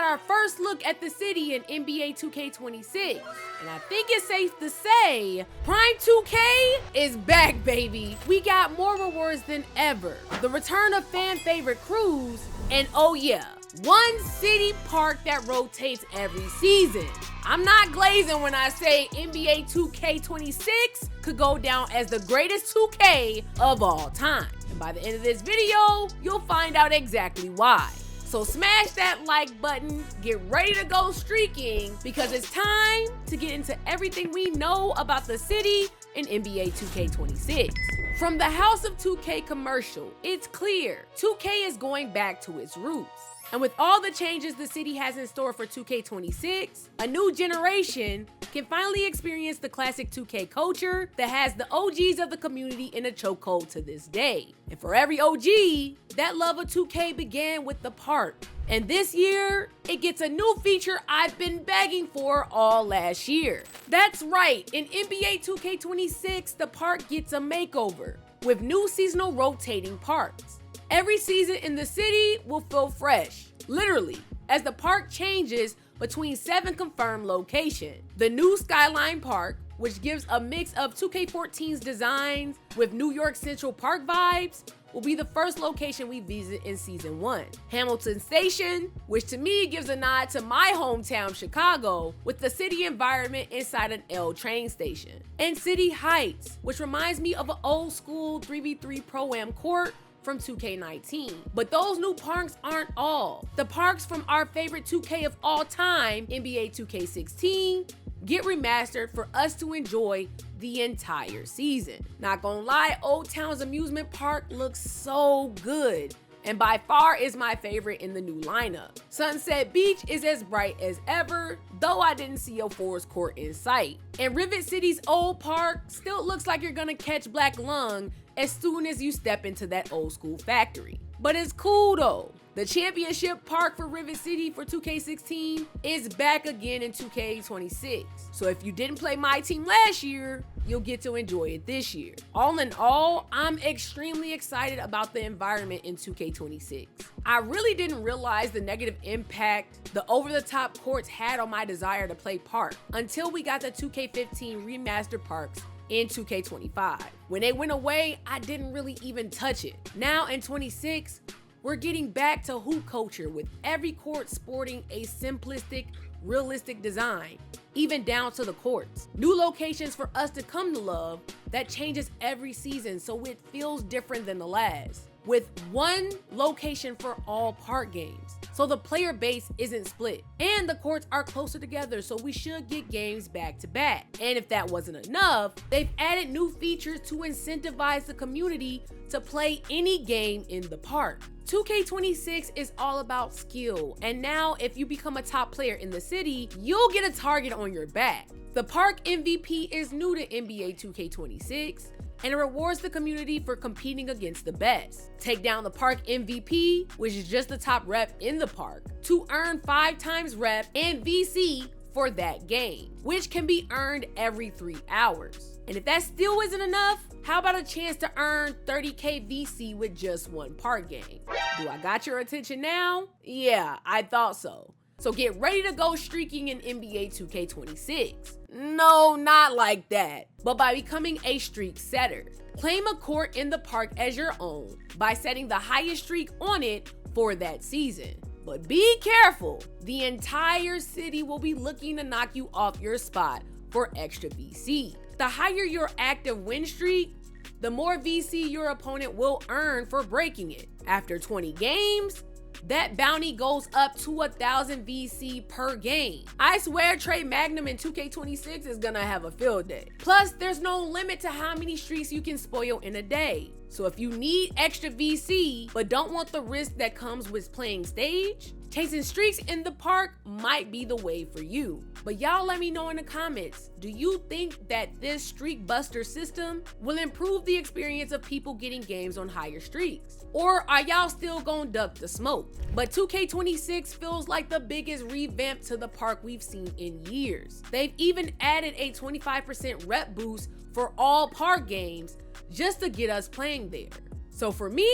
our first look at the city in NBA 2K26. And I think it's safe to say, Prime 2K is back, baby. We got more rewards than ever. The return of fan favorite crews, and oh yeah, one city park that rotates every season. I'm not glazing when I say NBA 2K26 could go down as the greatest 2K of all time. And by the end of this video, you'll find out exactly why. So smash that like button, get ready to go streaking, because it's time to get into everything we know about the city in NBA 2K26. From the House of 2K commercial, it's clear 2K is going back to its roots. And with all the changes the city has in store for 2K26, a new generation can finally experience the classic 2K culture that has the OGs of the community in a chokehold to this day. And for every OG, that love of 2K began with the park. And this year, it gets a new feature I've been begging for all last year. That's right, in NBA 2K26, the park gets a makeover with new seasonal rotating parks. Every season in the city will feel fresh, literally, as the park changes between 7 confirmed locations. The new Skyline Park, which gives a mix of 2K14's designs with New York Central Park vibes, will be the first location we visit in Season 1. Hamilton Station, which to me gives a nod to my hometown, Chicago, with the city environment inside an L train station. And City Heights, which reminds me of an old school 3v3 Pro-Am court from 2K19. But those new parks aren't all. The parks from our favorite 2K of all time, NBA 2K16, get remastered for us to enjoy the entire season. Not gonna lie, Old Town's amusement park looks so good, and by far is my favorite in the new lineup. Sunset Beach is as bright as ever, though I didn't see a Forest Court in sight. And Rivet City's old park still looks like you're gonna catch black lung as soon as you step into that old school factory. But it's cool though. The championship park for Rivet City for 2K16 is back again in 2K26. So if you didn't play my team last year, you'll get to enjoy it this year. All in all, I'm extremely excited about the environment in 2K26. I really didn't realize the negative impact the over-the-top courts had on my desire to play park until we got the 2K15 remastered parks in 2K25. When they went away, I didn't really even touch it. Now in 26, we're getting back to hoop culture with every court sporting a simplistic, realistic design, even down to the courts. New locations for us to come to love that changes every season, so it feels different than the last, with one location for all park games, so the player base isn't split. And the courts are closer together, so we should get games back to back. And if that wasn't enough, they've added new features to incentivize the community to play any game in the park. 2K26 is all about skill, and now if you become a top player in the city, you'll get a target on your back. The park MVP is new to NBA 2K26, and it rewards the community for competing against the best. Take down the park MVP, which is just the top rep in the park, to earn 5 times rep and VC for that game, which can be earned every 3 hours. And if that still isn't enough, how about a chance to earn 30k VC with just one park game? Do I got your attention now? Yeah, I thought so. So get ready to go streaking in NBA 2K26. No, not like that, but by becoming a streak setter. Claim a court in the park as your own by setting the highest streak on it for that season. But be careful, the entire city will be looking to knock you off your spot for extra VC. The higher your active win streak, the more VC your opponent will earn for breaking it. After 20 games, that bounty goes up to 1,000 VC per game. I swear Trey Magnum in 2K26 is gonna have a field day. Plus, there's no limit to how many streaks you can spoil in a day. So if you need extra VC, but don't want the risk that comes with playing stage, chasing streaks in the park might be the way for you. But y'all let me know in the comments, do you think that this streak buster system will improve the experience of people getting games on higher streaks? Or are y'all still gonna duck the smoke? But 2K26 feels like the biggest revamp to the park we've seen in years. They've even added a 25% rep boost for all park games just to get us playing there. So for me,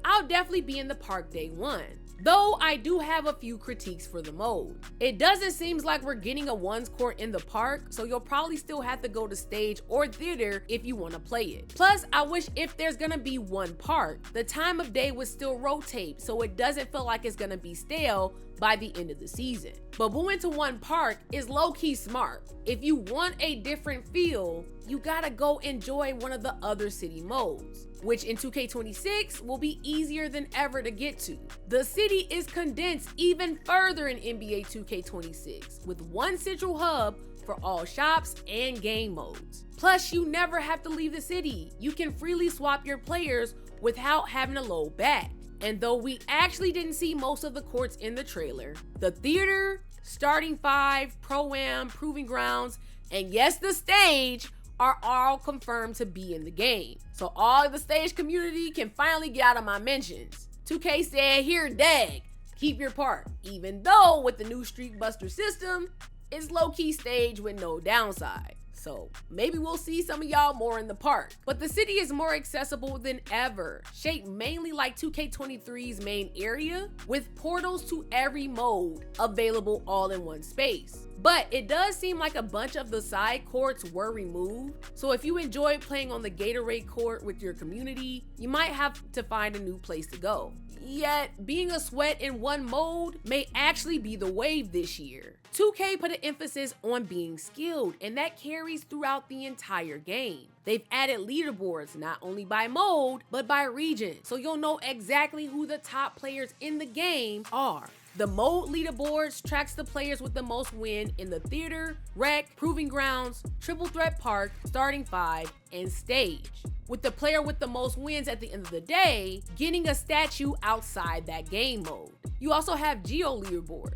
I'll definitely be in the park day one. Though I do have a few critiques for the mode. It doesn't seem like we're getting a ones court in the park, so you'll probably still have to go to stage or theater if you want to play it. Plus, I wish if there's gonna be one park, the time of day would still rotate so it doesn't feel like it's gonna be stale by the end of the season. But moving to one park is low-key smart. If you want a different feel, you gotta go enjoy one of the other city modes, which in 2K26 will be easier than ever to get to. The city is condensed even further in NBA 2K26 with one central hub for all shops and game modes. Plus, you never have to leave the city. You can freely swap your players without having to load back. And though we actually didn't see most of the courts in the trailer, the theater, starting five, pro-am, proving grounds, and yes, the stage are all confirmed to be in the game. So all the stage community can finally get out of my mentions. 2K said, here, dag, keep your part. Even though with the new Street Buster system, it's low-key stage with no downside. So maybe we'll see some of y'all more in the park. But the city is more accessible than ever, shaped mainly like 2K23's main area, with portals to every mode available all in one space. But it does seem like a bunch of the side courts were removed, so if you enjoy playing on the Gatorade court with your community, you might have to find a new place to go. Yet, being a sweat in one mode may actually be the wave this year. 2K put an emphasis on being skilled, and that carries throughout the entire game. They've added leaderboards not only by mode, but by region, so you'll know exactly who the top players in the game are. The mode leaderboards tracks the players with the most win in the theater, rec, proving grounds, triple threat park, starting five, and stage, with the player with the most wins at the end of the day getting a statue outside that game mode. You also have geo leaderboards,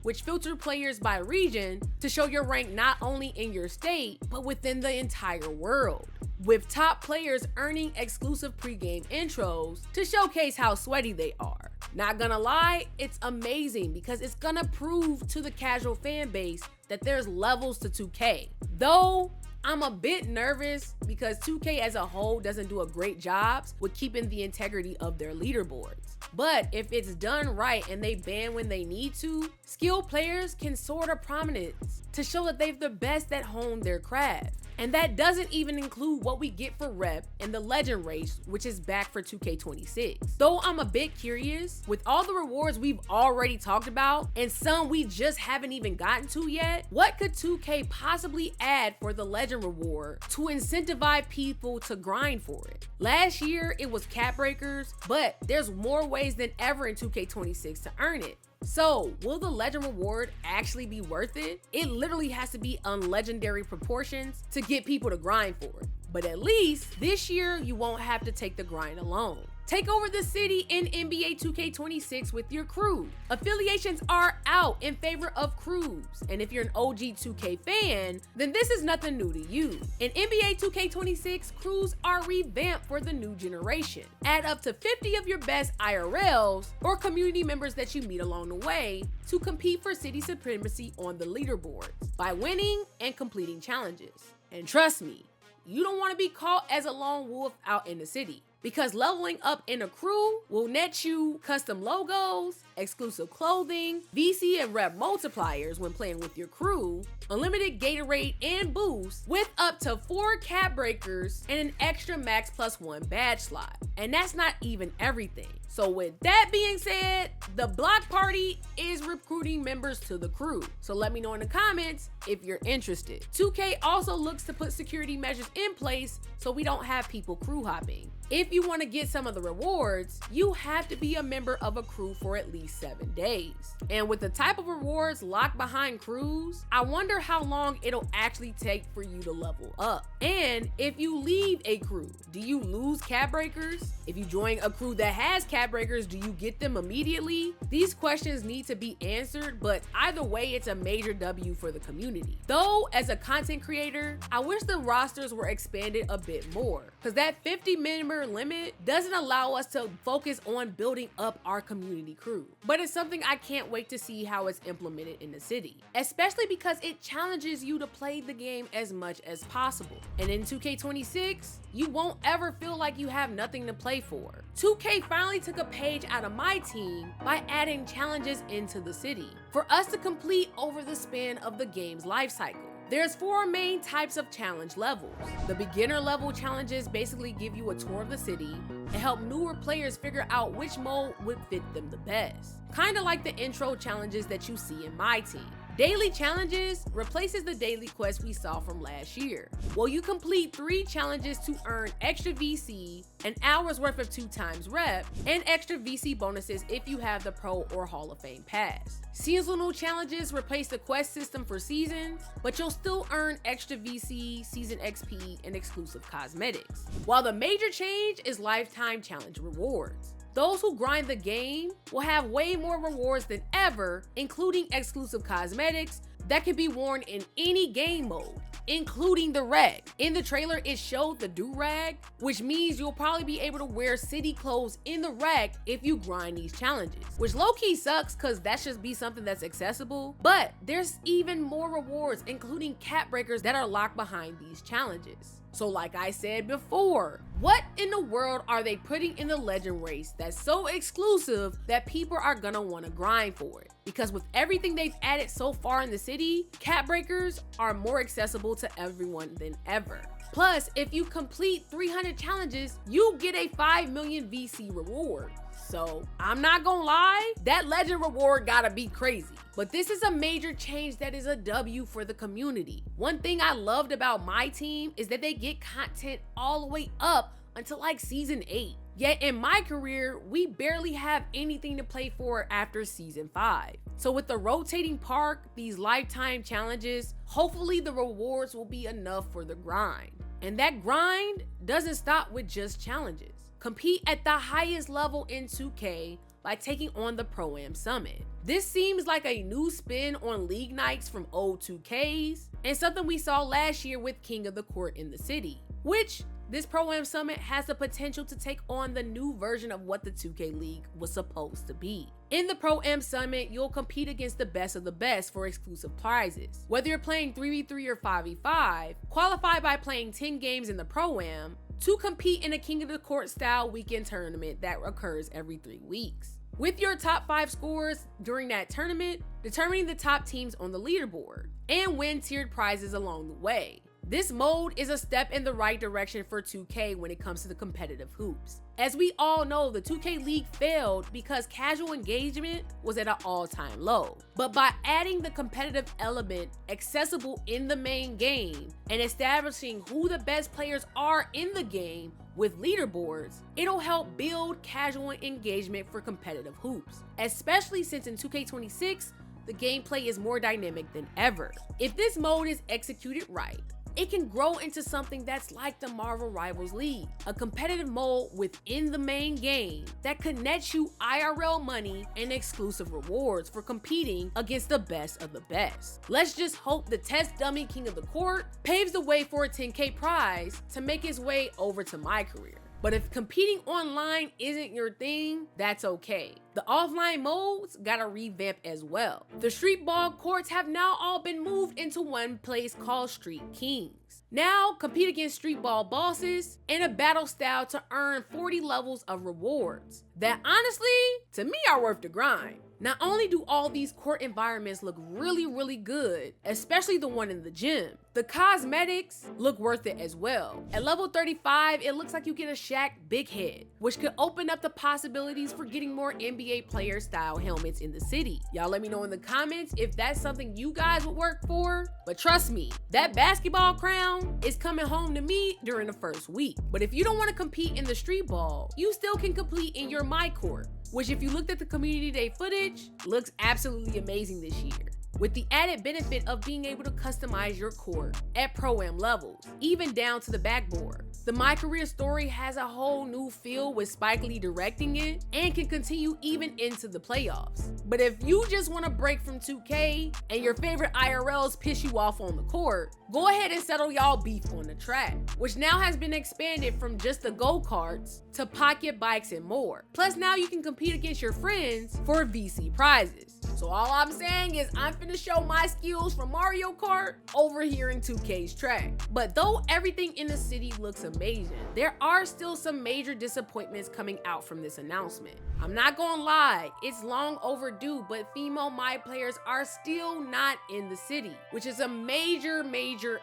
which filter players by region to show your rank not only in your state, but within the entire world, with top players earning exclusive pregame intros to showcase how sweaty they are. Not gonna lie, it's amazing because it's gonna prove to the casual fan base that there's levels to 2K. Though, I'm a bit nervous because 2K as a whole doesn't do a great job with keeping the integrity of their leaderboards. But if it's done right and they ban when they need to, skilled players can soar to prominence to show that they're the best that hone their craft. And that doesn't even include what we get for rep and the legend race, which is back for 2K26. Though I'm a bit curious, with all the rewards we've already talked about and some we just haven't even gotten to yet, what could 2K possibly add for the legend reward to incentivize people to grind for it? Last year it was cap breakers, but there's more ways than ever in 2K26 to earn it. So, will the legend reward actually be worth it? It literally has to be on legendary proportions to get people to grind for it. But at least this year, you won't have to take the grind alone. Take over the city in NBA 2K26 with your crew. Affiliations are out in favor of crews. And if you're an OG 2K fan, then this is nothing new to you. In NBA 2K26, crews are revamped for the new generation. Add up to 50 of your best IRLs or community members that you meet along the way to compete for city supremacy on the leaderboards by winning and completing challenges. And trust me, you don't want to be caught as a lone wolf out in the city, because leveling up in a crew will net you custom logos, exclusive clothing, VC and rep multipliers when playing with your crew, unlimited Gatorade and boost with up to 4 cap breakers and an extra max +1 badge slot. And that's not even everything. So with that being said, the block party is recruiting members to the crew. So let me know in the comments if you're interested. 2K also looks to put security measures in place so we don't have people crew hopping. If you want to get some of the rewards, you have to be a member of a crew for at least 7 days. And with the type of rewards locked behind crews, I wonder how long it'll actually take for you to level up. And if you leave a crew, do you lose cap breakers? If you join a crew that has cap breakers, do you get them immediately? These questions need to be answered, but either way, it's a major W for the community. Though, as a content creator, I wish the rosters were expanded a bit more, because that 50 member player limit doesn't allow us to focus on building up our community crew, but it's something I can't wait to see how it's implemented in the city, especially because it challenges you to play the game as much as possible. And in 2K26, you won't ever feel like you have nothing to play for. 2K finally took a page out of My Team by adding challenges into the city for us to complete over the span of the game's life cycle. There's 4 main types of challenge levels. The beginner level challenges basically give you a tour of the city and help newer players figure out which mode would fit them the best. Kinda like the intro challenges that you see in My Team. Daily challenges replaces the daily quest we saw from last year. Well, you complete 3 challenges to earn extra VC, an hour's worth of 2 times rep, and extra VC bonuses if you have the Pro or Hall of Fame pass. Seasonal challenges replace the quest system for seasons, but you'll still earn extra VC, season XP, and exclusive cosmetics. While the major change is lifetime challenge rewards. Those who grind the game will have way more rewards than ever, including exclusive cosmetics that can be worn in any game mode, including the rag. In the trailer, it showed the do-rag, which means you'll probably be able to wear city clothes in the rag if you grind these challenges, which low-key sucks because that should be something that's accessible, but there's even more rewards, including cap breakers that are locked behind these challenges. So like I said before, what in the world are they putting in the legend race that's so exclusive that people are gonna wanna grind for it? Because with everything they've added so far in the city, cap breakers are more accessible to everyone than ever. Plus, if you complete 300 challenges, you get a 5 million VC reward. So I'm not gonna lie, that legend reward gotta be crazy. But this is a major change that is a W for the community. One thing I loved about My Team is that they get content all the way up until like season 8. Yet in my career, we barely have anything to play for after season 5. So with the rotating park, these lifetime challenges, hopefully the rewards will be enough for the grind. And that grind doesn't stop with just challenges. Compete at the highest level in 2K by taking on the Pro-Am Summit. This seems like a new spin on League Nights from old 2Ks, and something we saw last year with King of the Court in the city, which this Pro-Am Summit has the potential to take on the new version of what the 2K League was supposed to be. In the Pro-Am Summit, you'll compete against the best of the best for exclusive prizes. Whether you're playing 3v3 or 5v5, qualify by playing 10 games in the Pro-Am to compete in a King of the Court style weekend tournament that occurs every 3 weeks. With your top 5 scores during that tournament, determining the top teams on the leaderboard, and win tiered prizes along the way. This mode is a step in the right direction for 2K when it comes to the competitive hoops. As we all know, the 2K League failed because casual engagement was at an all-time low. But by adding the competitive element accessible in the main game and establishing who the best players are in the game with leaderboards, it'll help build casual engagement for competitive hoops, especially since in 2K26, the gameplay is more dynamic than ever. If this mode is executed right, it can grow into something that's like the Marvel Rivals League, a competitive mode within the main game that connects you IRL money and exclusive rewards for competing against the best of the best. Let's just hope the test dummy King of the Court paves the way for a 10K prize to make its way over to my career. But if competing online isn't your thing, that's okay. The offline modes gotta revamp as well. The street ball courts have now all been moved into one place called Street Kings. Now compete against street ball bosses in a battle style to earn 40 levels of rewards that honestly, to me, are worth the grind. Not only do all these court environments look really good, especially the one in the gym, the cosmetics look worth it as well. At level 35, it looks like you get a Shaq big head, which could open up the possibilities for getting more NBA player style helmets in the city. Y'all let me know in the comments if that's something you guys would work for. But trust me, that basketball crown is coming home to me during the first week. But if you don't want to compete in the street ball, you still can complete in your MyCourt, which if you looked at the community day footage, looks absolutely amazing this year. with the added benefit of being able to customize your court at Pro-Am levels, even down to the backboard. The My Career story has a whole new feel with Spike Lee directing it and can continue even into the playoffs. But if you just want to break from 2K and your favorite IRLs piss you off on the court, go ahead and settle y'all beef on the track, which now has been expanded from just the go-karts to pocket bikes and more. Plus now you can compete against your friends for VC prizes. So all I'm saying is I'm finna show my skills from Mario Kart over here in 2K's track. But though everything in the city looks amazing, there are still some major disappointments coming out from this announcement. I'm not gonna lie, it's long overdue, but female My players are still not in the city, which is a major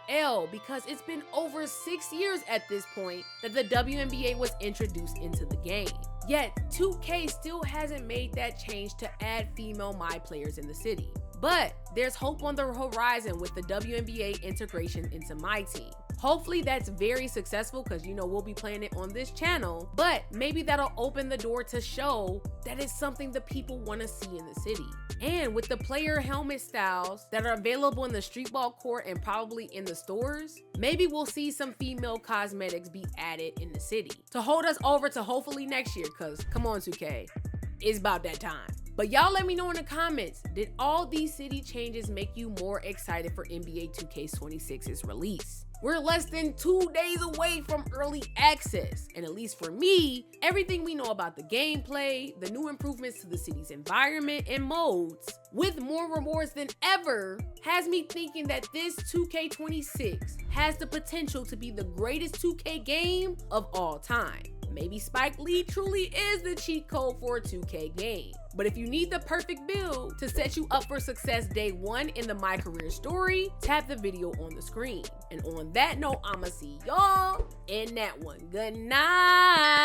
L because it's been over 6 years at this point that the WNBA was introduced into the game. Yet 2K still hasn't made that change to add female My players in the city. But there's hope on the horizon with the WNBA integration into My Team. Hopefully that's very successful because we'll be playing it on this channel, but maybe that'll open the door to show that it's something the people want to see in the city. And with the player helmet styles that are available in the streetball court and probably in the stores, maybe we'll see some female cosmetics be added in the city to hold us over to hopefully next year, because come on 2K, it's about that time. But y'all let me know in the comments, did all these city changes make you more excited for NBA 2K26's release? We're less than 2 days away from early access, and at least for me, everything we know about the gameplay, the new improvements to the city's environment and modes, with more rewards than ever, has me thinking that this 2K26 has the potential to be the greatest 2K game of all time. Maybe Spike Lee truly is the cheat code for a 2K game. But if you need the perfect build to set you up for success day one in the My Career story, tap the video on the screen. And on that note, I'ma see y'all in that one. Good night.